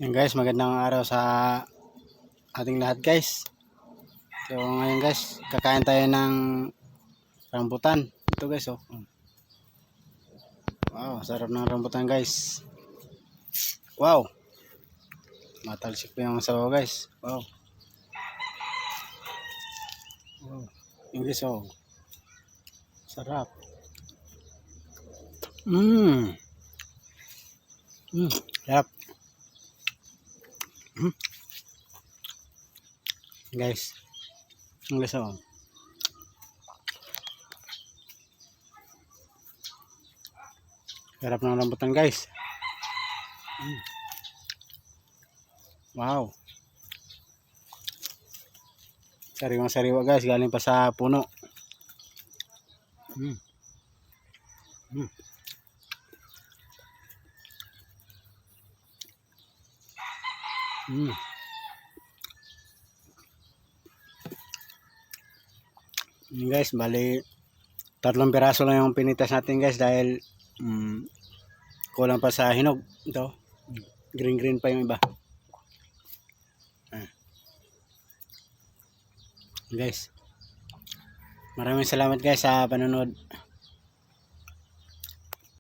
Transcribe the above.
Yan guys, magandang araw sa ating lahat guys. So ngayon guys, kakain tayo ng rambutan. Ito guys oh. Wow, sarap ng rambutan guys. Wow. Matalsik pa yung sabaw guys. Wow. Wow. Yung guys oh. Sarap. Sarap. Guys. Yung guys oh. Sarap ng rambutan guys. Wow. Sariwang sariwa guys, galing pa sa puno. Yun guys, bali 3 piraso lang yung pinitas natin guys dahil kulang pa sa hinog. Ito, green pa yung iba. Guys, maraming salamat guys sa panonood.